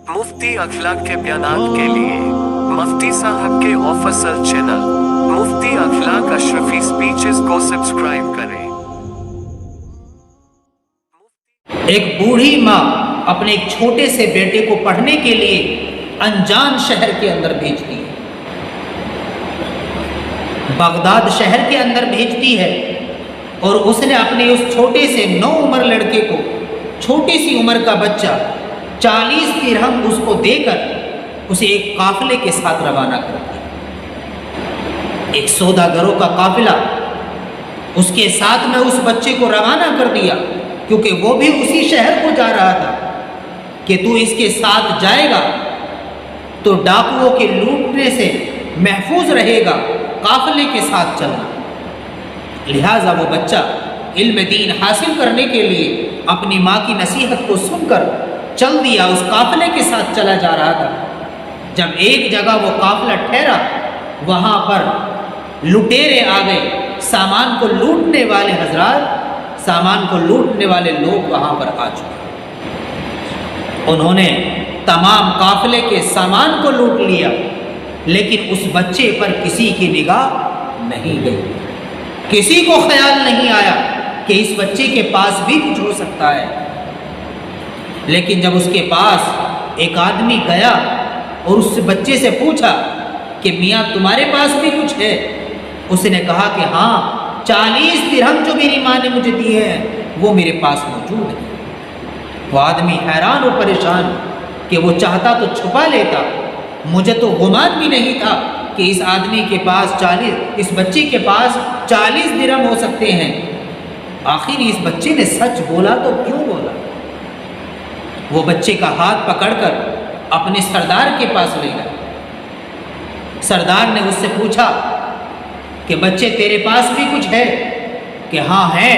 मुफ्ती अखलाक के बयानात के लिए मुफ्ती साहब के ऑफिशियल चैनल मुफ्ती अखलाक अशरफी स्पीचेस को सब्सक्राइब करें। एक बूढ़ी माँ अपने एक छोटे से बेटे को पढ़ने के लिए अनजान शहर के अंदर भेजती है, बगदाद शहर के अंदर भेजती है। और उसने अपने उस छोटे से 9 उम्र लड़के को, छोटी सी उम्र का बच्चा, 40 दिरहम उसको देकर उसे एक काफिले के साथ रवाना कर दिया। एक सौदागरों का काफिला उसके साथ में उस बच्चे को रवाना कर दिया, क्योंकि वो भी उसी शहर को जा रहा था कि तू इसके साथ जाएगा तो डाकुओं के लूटने से महफूज रहेगा, काफिले के साथ चलना। लिहाजा वो बच्चा इल्म दीन हासिल करने के लिए अपनी माँ की नसीहत को सुनकर चल दिया, उस काफिले के साथ चला जा रहा था। जब एक जगह वो काफिला ठहरा, वहाँ पर लुटेरे आ गए, सामान को लूटने वाले हजरात, सामान को लूटने वाले लोग वहाँ पर आ चुके। उन्होंने तमाम काफिले के सामान को लूट लिया, लेकिन उस बच्चे पर किसी की निगाह नहीं गई। किसी को ख्याल नहीं आया कि इस बच्चे के पास भी कुछ हो सकता है। लेकिन जब उसके पास एक आदमी गया और उस बच्चे से पूछा कि मियाँ तुम्हारे पास भी कुछ है, उसने कहा कि हाँ, 40 दिरहम जो मेरी माँ ने मुझे दिए हैं वो मेरे पास मौजूद है। वो आदमी हैरान और परेशान कि वो चाहता तो छुपा लेता, मुझे तो गुमान भी नहीं था कि इस आदमी के पास 40, इस बच्चे के पास 40 दिरहम हो सकते हैं। आखिर इस बच्चे ने सच बोला तो क्यों बोला? वो बच्चे का हाथ पकड़कर अपने सरदार के पास ले गया। सरदार ने उससे पूछा कि बच्चे तेरे पास भी कुछ है? कि हाँ है,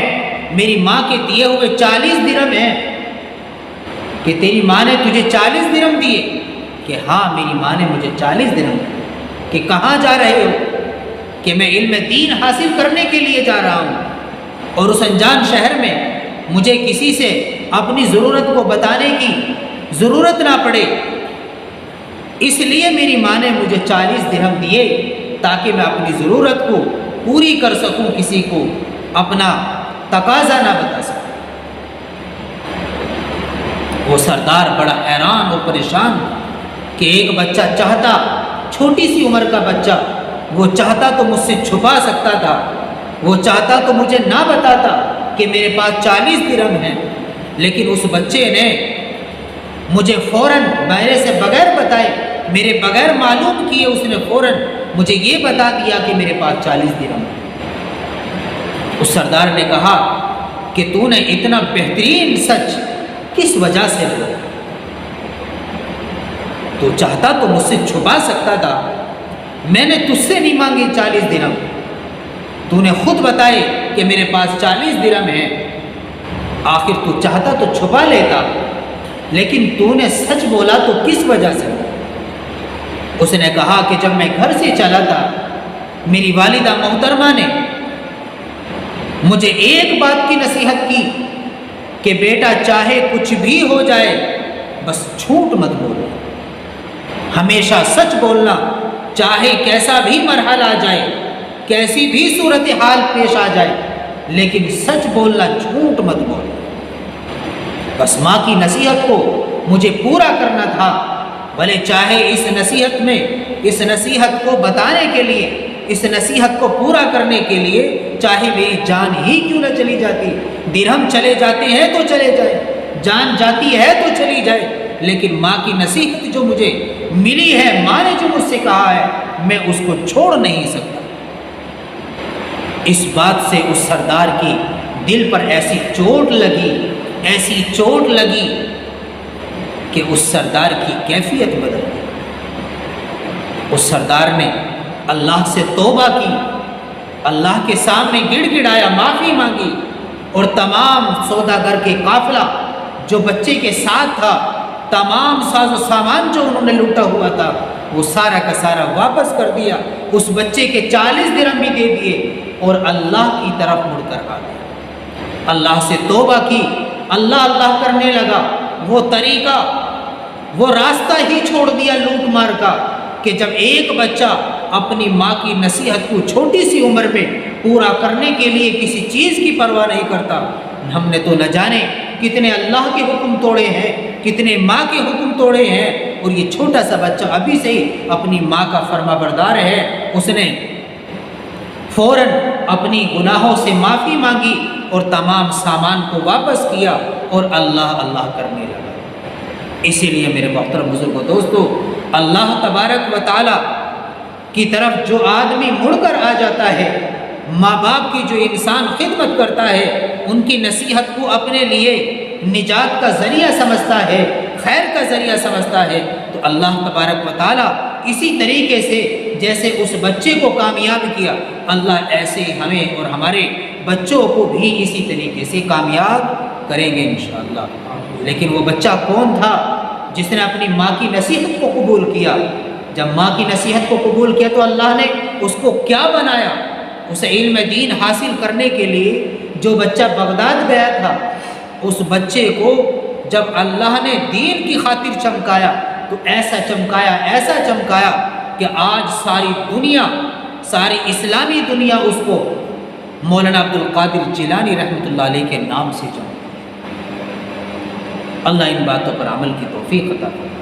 मेरी माँ के दिए हुए 40 दिरहम हैं। कि तेरी माँ ने तुझे 40 दिरहम दिए? कि हाँ, मेरी माँ ने मुझे 40 दिरहम दिए। कि कहाँ जा रहे हो? कि मैं इल्म दीन हासिल करने के लिए जा रहा हूँ, और उस अनजान शहर में मुझे किसी से अपनी ज़रूरत को बताने की ज़रूरत ना पड़े, इसलिए मेरी माँ ने मुझे 40 दिरहम दिए ताकि मैं अपनी ज़रूरत को पूरी कर सकूं, किसी को अपना तकाजा ना बता सकूं। वो सरदार बड़ा हैरान और परेशान कि एक बच्चा चाहता, छोटी सी उम्र का बच्चा, वो चाहता तो मुझसे छुपा सकता था, वो चाहता तो मुझे ना बताता कि मेरे पास 40 दिरहम हैं, लेकिन उस बच्चे ने मुझे फ़ौरन, मेरे से बगैर बताए, मेरे बगैर मालूम किए, उसने फ़ौरन मुझे ये बता दिया कि मेरे पास 40 दिरहम है। उस सरदार ने कहा कि तूने इतना बेहतरीन सच किस वजह से बोला? तो चाहता तो मुझसे छुपा सकता था, मैंने तुझसे नहीं मांगे 40 दिरहम, तूने खुद बताए कि मेरे पास 40 दिरहम है। आखिर तू चाहता तो छुपा लेता, लेकिन तूने सच बोला तो किस वजह से? उसने कहा कि जब मैं घर से चला था, मेरी वालिदा मोहतरमा ने मुझे एक बात की नसीहत की कि बेटा चाहे कुछ भी हो जाए, बस झूठ मत बोलो, हमेशा सच बोलना, चाहे कैसा भी मरहला आ जाए, कैसी भी सूरत हाल पेश आ जाए, लेकिन सच बोलना, झूठ मत बोलना। बस माँ की नसीहत को मुझे पूरा करना था, भले चाहे इस नसीहत में, इस नसीहत को बताने के लिए, इस नसीहत को पूरा करने के लिए चाहे मेरी जान ही क्यों न चली जाती। दिरहम चले जाते हैं तो चले जाए, जान जाती है तो चली जाए, लेकिन माँ की नसीहत जो मुझे मिली है, माँ ने जो मुझसे कहा है, मैं उसको छोड़ नहीं सकता। इस बात से उस सरदार की दिल पर ऐसी चोट लगी, ऐसी चोट लगी कि उस सरदार की कैफियत बदल गई। उस सरदार ने अल्लाह से तौबा की, अल्लाह के सामने गिड़गिड़ाया, माफ़ी मांगी, और तमाम सौदागर के काफिला जो बच्चे के साथ था, तमाम साजो सामान जो उन्होंने लूटा हुआ था, वो सारा का सारा वापस कर दिया। उस बच्चे के 40 दिरहम भी दे दिए और अल्लाह की तरफ मुड़कर आ गया। अल्लाह से तौबा की, अल्लाह अल्लाह करने लगा। वो तरीका وہ راستہ ہی چھوڑ دیا لوٹ مار کا کہ جب ایک بچہ اپنی ماں کی نصیحت کو چھوٹی سی عمر میں پورا کرنے کے لیے کسی چیز کی پرواہ نہیں کرتا، ہم نے تو نہ جانے کتنے اللہ کے حکم توڑے ہیں، کتنے ماں کے حکم توڑے ہیں، اور یہ چھوٹا سا بچہ ابھی سے ہی اپنی ماں کا فرما بردار ہے۔ اس نے فوراً اپنی گناہوں سے معافی مانگی اور تمام سامان کو واپس کیا اور اللہ اللہ کرنے لگا۔ اسی لیے میرے محترم بزرگوں دوستو، اللہ تبارک و تعالی کی طرف جو آدمی مڑ کر آ جاتا ہے، ماں باپ کی جو انسان خدمت کرتا ہے، ان کی نصیحت کو اپنے لیے نجات کا ذریعہ سمجھتا ہے، خیر کا ذریعہ سمجھتا ہے، تو اللہ تبارک و تعالی اسی طریقے سے جیسے اس بچے کو کامیاب کیا، اللہ ایسے ہمیں اور ہمارے بچوں کو بھی اسی طریقے سے کامیاب کریں گے انشاءاللہ۔ لیکن وہ بچہ کون تھا جس نے اپنی ماں کی نصیحت کو قبول کیا؟ جب ماں کی نصیحت کو قبول کیا تو اللہ نے اس کو کیا بنایا؟ اسے علم دین حاصل کرنے کے لیے جو بچہ بغداد گیا تھا، اس بچے کو جب اللہ نے دین کی خاطر چمکایا تو ایسا چمکایا کہ آج ساری دنیا، ساری اسلامی دنیا اس کو مولانا عبد القادر جیلانی رحمۃ اللہ علیہ کے نام سے جانتی ہے۔ اللہ ان باتوں پر عمل کی توفیق عطا فرمائے۔